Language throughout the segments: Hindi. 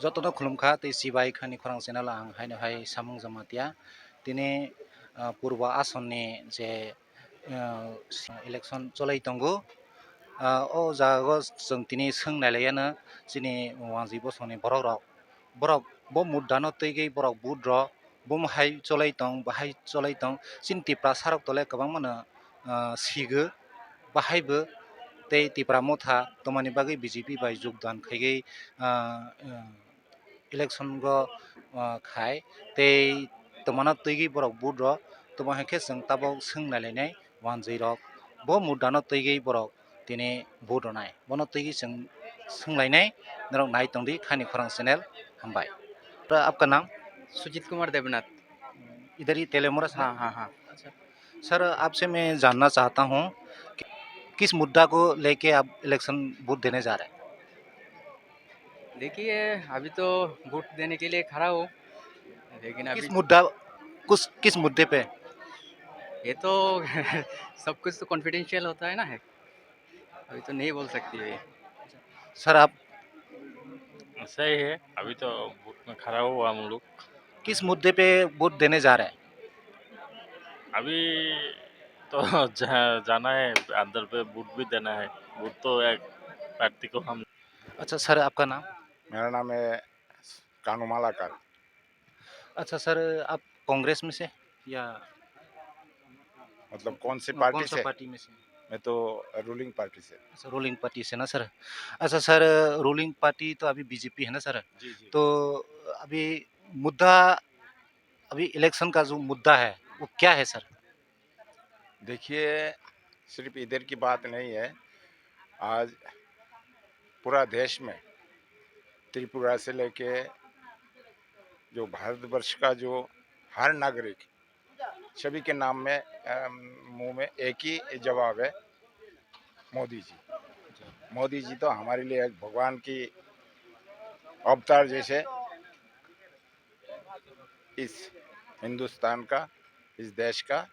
যতন খুলুমখা তৈ সিবাই খানি খরাং channel ang haino hai samung jamatia tini purba asonni je election cholai tongo o jago जों tini songnailaiano chini wangji bosoni borok rok borok bo muddano teigei borok bud ro bom hai cholai tong bahai cholai tong chin tipra sarok tole kwbang mano sigo bahaibo tei tipra motha tomani bagui BJP bai jogdan khaigei election go khai tei tomana toigei borok bud ro toma haikhe जों tabok songnailai wangjai rok bo muddano toigei borok tini bud ronai bono toigei जों songlainai norok nai tongdi khani khorang channel hambai आपका नाम सुजीत कुमार देवनाथ। इधर ही तेलेमुरा से हाँ हाँ हाँ। अच्छा सर आपसे मैं जानना चाहता हूँ कि किस मुद्दा को लेके आप इलेक्शन वोट देने जा रहे हैं देखिए, अभी तो वोट देने के लिए खड़ा हूँ, लेकिन अभी किस मुद्दे पे ये तो सब कुछ तो कॉन्फिडेंशियल होता है ना है, अभी तो नहीं बोल सकती है। सर आप सही है। अभी तो बूथ में खड़ा हुआ हम लोग। किस मुद्दे पे वोट देने जा रहे हैं अभी तो जाना है अंदर पे, बूथ भी देना है। बूथ तो एक पार्टी को हम। अच्छा सर आपका नाम मेरा नाम है कानू मालाकर। अच्छा सर आप कांग्रेस में से या मतलब कौन सी कौन पार्टी सा से? पार्टी में से मैं तो रूलिंग पार्टी से। अच्छा रूलिंग पार्टी से ना सर अच्छा सर रूलिंग पार्टी तो अभी बीजेपी है ना सर जी जी। तो अभी मुद्दा अभी इलेक्शन का जो मुद्दा है वो क्या है सर देखिए, सिर्फ इधर की बात नहीं है, आज पूरा देश में त्रिपुरा से लेके जो भारतवर्ष का जो हर नागरिक सभी के नाम में मुंह में एक ही जवाब है, मोदी जी। मोदी जी तो हमारे लिए एक भगवान की अवतार जैसे इस हिंदुस्तान का, इस देश का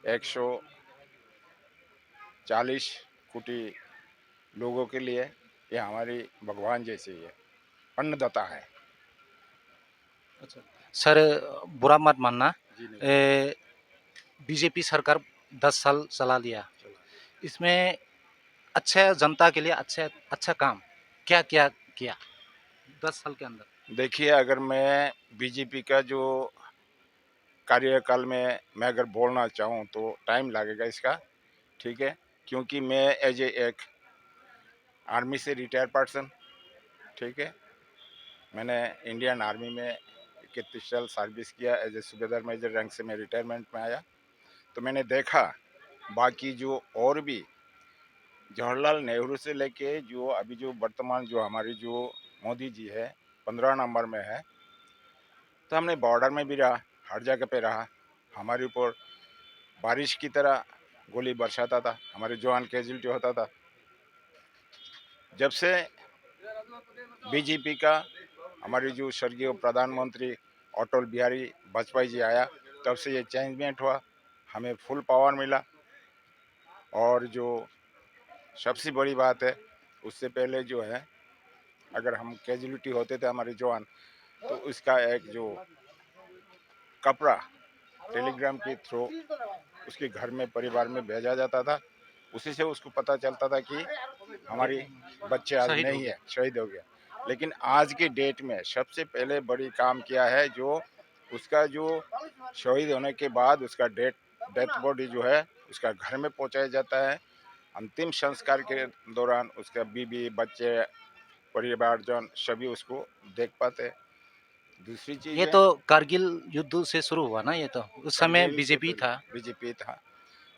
140 कोटि लोगों के लिए ये हमारी भगवान जैसे ही है, अन्नदाता है। अच्छा सर बुरा मत मानना जी नहीं। बीजेपी सरकार 10 साल चला लिया इसमें अच्छा जनता के लिए अच्छा काम क्या क्या किया 10 साल के अंदर देखिए, अगर मैं बीजेपी का जो कार्यकाल में मैं अगर बोलना चाहूँ तो टाइम लगेगा इसका, ठीक है, क्योंकि मैं एज ए एक आर्मी से रिटायर पर्सन, ठीक है, मैंने इंडियन आर्मी में 31 साल सर्विस किया, एज ए सूबेदार मेजर रैंक से मैं रिटायरमेंट में आया। तो मैंने देखा बाकी जो और भी जवाहरलाल नेहरू से लेके जो अभी जो वर्तमान जो हमारी जो मोदी जी है 15 नंबर में है, तो हमने बॉर्डर में भी रहा, हर जगह पे रहा, हमारे ऊपर बारिश की तरह गोली बरसाता था, हमारे जवान कैजुअल्टी होता था। जब से बीजेपी का हमारी जो स्वर्गीय प्रधानमंत्री अटल बिहारी वाजपेयी जी आया, तब से ये चेंजमेंट हुआ, हमें फुल पावर मिला। और जो सबसे बड़ी बात है, उससे पहले जो है अगर हम कैजुअलिटी होते थे हमारे जवान, तो उसका एक जो कपड़ा टेलीग्राम के थ्रू उसके घर में परिवार में भेजा जाता था, उसी से उसको पता चलता था कि हमारी बच्चे आज शहीद हो नहीं गए है, शहीद हो गया। लेकिन आज के डेट में सबसे पहले बड़ी काम किया है, जो उसका जो शहीद होने के बाद उसका डेथ बॉडी जो है उसका घर में पहुंचाया जाता है। अंतिम संस्कार के दौरान उसका बीबी बच्चे परिवारजन सभी उसको देख पाते हैं। दूसरी चीज़ ये है, तो कारगिल युद्ध से शुरू हुआ ना ये तो उस समय करगिल से बीजेपी था पहले बीजेपी था।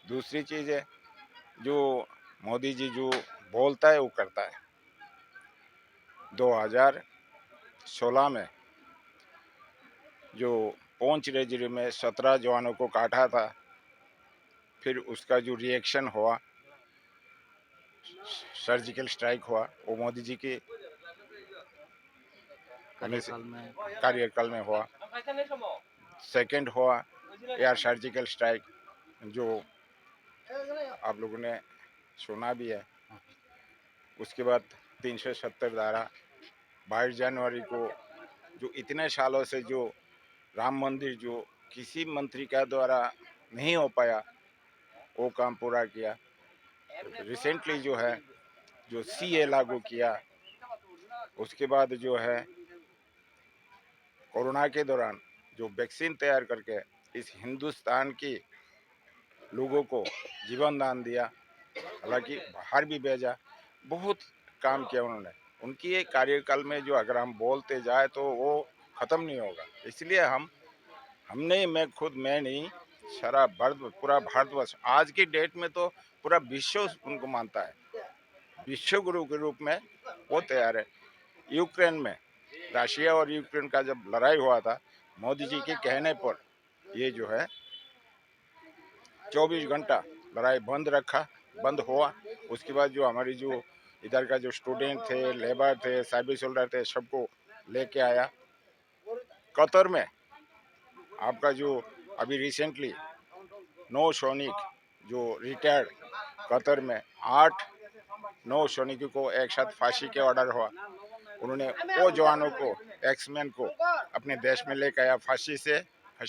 दूसरी चीज़ है, जो मोदी जी जो बोलता है वो करता है। 2016 में जो पुंछ रेजिमेंट में 17 जवानों को काटा था, फिर उसका जो रिएक्शन हुआ, सर्जिकल स्ट्राइक हुआ, वो मोदी जी के कार्यकाल में कार्यकाल में हुआ। सेकंड हुआ एयर सर्जिकल स्ट्राइक, जो आप लोगों ने सुना भी है। उसके बाद 370 धारा 22 जनवरी को जो इतने सालों से जो राम मंदिर जो किसी मंत्री का द्वारा नहीं हो पाया, वो काम पूरा किया। रिसेंटली जो है जो सीए लागू किया, उसके बाद जो है कोरोना के दौरान जो वैक्सीन तैयार करके इस हिंदुस्तान की लोगों को जीवन दान दिया, हालांकि बाहर भी भेजा, बहुत काम किया उन्होंने। उनकी एक कार्यकाल में जो अगर हम बोलते जाए तो वो खत्म नहीं होगा। इसलिए हमने, मैं नहीं, सारा भारत, पूरा भारतवर्ष आज की डेट में तो पूरा विश्व उनको मानता है, विश्व गुरु के रूप में वो तैयार है। यूक्रेन में रशिया और यूक्रेन का जब लड़ाई हुआ था, मोदी जी के कहने पर ये जो है 24 घंटा लड़ाई बंद हुआ। उसके बाद जो हमारी जो इधर का जो स्टूडेंट थे, लेबर थे, सर्विस होल्डर थे, सबको लेके आया। कतर में आपका जो अभी रिसेंटली 9 सैनिक जो रिटायर्ड, कतर में 8-9 सैनिकों को एक साथ फांसी के ऑर्डर हुआ। उन्होंने वो जवानों को, एक्समैन को अपने देश में लेकर आया, फांसी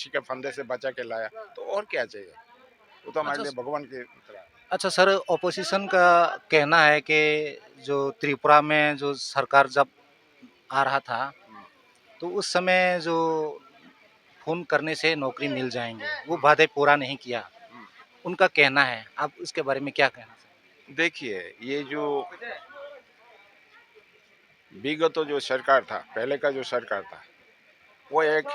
के फंदे से बचा के लाया। तो और क्या चाहिए, वो तो हमारे अच्छा लिए भगवान की तरह है। अच्छा सर, ऑपोजिशन का कहना है कि जो त्रिपुरा में जो सरकार जब आ रहा था, तो उस समय जो फ़ोन करने से नौकरी मिल जाएँगे, वो वादे पूरा नहीं किया, उनका कहना है। आप इसके बारे में क्या कहना चाहेंगे? देखिए, ये जो विगत जो सरकार था, पहले का जो सरकार था, वो एक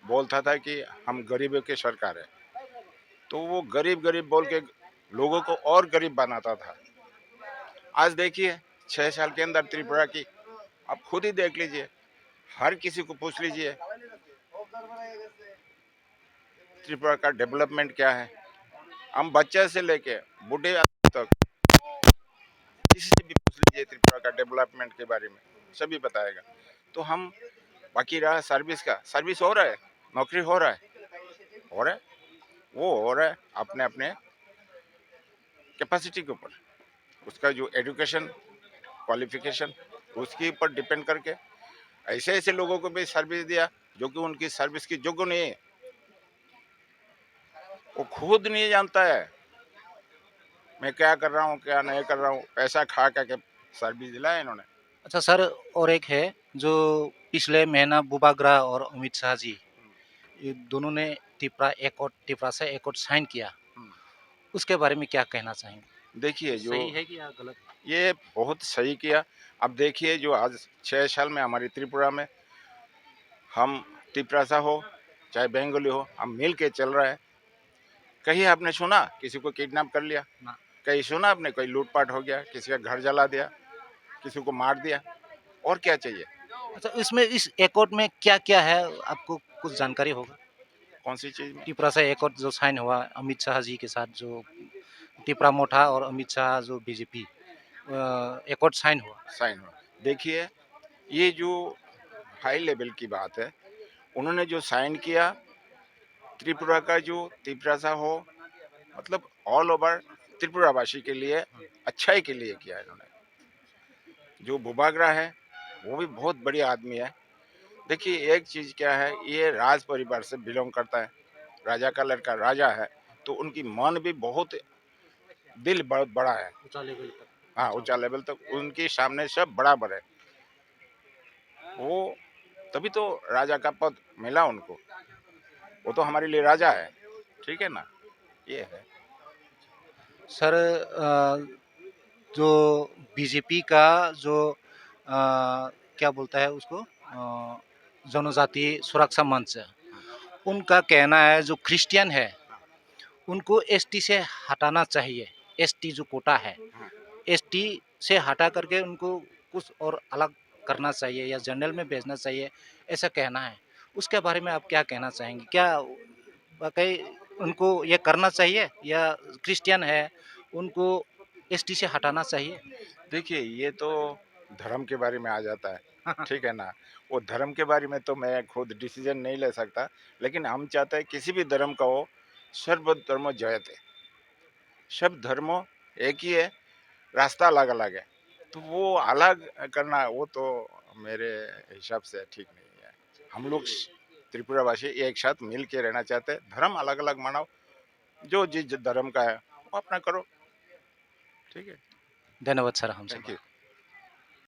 बोलता था कि हम गरीबों की सरकार है, तो वो गरीब गरीब बोल के लोगों को और गरीब बनाता था। आज देखिए 6 साल के अंदर त्रिपुरा की, आप खुद ही देख लीजिए, हर किसी को पूछ लीजिए त्रिपुरा का डेवलपमेंट क्या है। हम बच्चे से लेके बूढ़े आदमी तक किसी से भी पूछ लीजिए त्रिपुरा का डेवलपमेंट के बारे में, सभी बताएगा। तो हम, बाकी रहा सर्विस का, सर्विस हो रहा है, नौकरी हो रहा है, हो रहा है, वो हो रहा है अपने अपने कैपेसिटी के ऊपर। उसका जो एजुकेशन क्वालिफिकेशन, उसके ऊपर डिपेंड करके ऐसे ऐसे लोगों को भी सर्विस दिया जो कि उनकी सर्विस की योग्य नहीं है, वो खुद नहीं जानता है मैं क्या कर रहा हूँ क्या नहीं कर रहा हूँ, पैसा खा के सर्विस दिलाया इन्होंने। अच्छा सर, और एक है जो पिछले महीना बुबाग्रा और अमित शाह जी, ये दोनों ने त्रिपुरा से एकॉर्ड साइन किया। उसके बारे में क्या कहना चाहेंगे? देखिए जो सही है कि या गलत? ये बहुत सही किया। अब देखिए जो आज 6 साल में हमारी त्रिपुरा में, हम त्रिपुरा सा हो चाहे बंगाली हो, हम मिल के चल रहे हैं। कहीं आपने सुना किसी को किडनैप कर लिया? ना। कहीं सुना आपने कोई लूटपाट हो गया, किसी का घर जला दिया, किसी को मार दिया? और क्या चाहिए? अच्छा, इसमें इस एकॉर्ड में क्या-क्या है, आपको कुछ जानकारी होगा? कौन सी चीज में? त्रिपुरा से एकॉर्ड जो साइन हुआ अमित शाह जी के साथ, जो त्रिपुरा मोठा और अमित शाह जो बीजेपी एकॉर्ड साइन हुआ। साइन हुआ। देखिए, ये जो हाई लेवल की बात है, उन्होंने जो साइन किया, त्रिपुरा का जो त्रिपुरा सा हो, मतलब ऑल ओवर त्रिपुरावासी के लिए अच्छाई के लिए किया इन्होंने। जो बुबाग्रा है वो भी बहुत बढ़िया आदमी है। देखिए एक चीज क्या है, ये राज परिवार से बिलोंग करता है, राजा का लड़का राजा है, तो उनकी मन भी बहुत, दिल बहुत बड़ा है। ऊंचा लेवल तक। हाँ, ऊंचा लेवल तक उनके सामने सब बराबर है। वो तभी तो राजा का पद मिला उनको, वो तो हमारे लिए राजा है, ठीक है ना, ये है। सर, जो बीजेपी का जो क्या बोलता है उसको, जनजाति सुरक्षा मंच है, उनका कहना है जो क्रिश्चियन है उनको एसटी से हटाना चाहिए। एसटी जो कोटा है, एसटी से हटा करके उनको कुछ और अलग करना चाहिए या जनरल में भेजना चाहिए, ऐसा कहना है। उसके बारे में आप क्या कहना चाहेंगे? क्या वाक़ई उनको ये करना चाहिए या क्रिश्चियन है उनको एसटी से हटाना चाहिए? देखिए ये तो धर्म के बारे में आ जाता है, ठीक है ना। वो धर्म के बारे में तो मैं खुद डिसीजन नहीं ले सकता, लेकिन हम चाहते हैं किसी भी धर्म का हो, सर्वधर्म जयते, सब धर्मों एक ही है, रास्ता अलग अलग है, तो वो अलग करना वो तो मेरे हिसाब से ठीक नहीं है। हम लोग त्रिपुरावासी एक साथ मिल के रहना चाहते हैं। धर्म अलग अलग मानो, जो जिस धर्म का है वो अपना करो, ठीक है। धन्यवाद सर हमसे थैंक यू।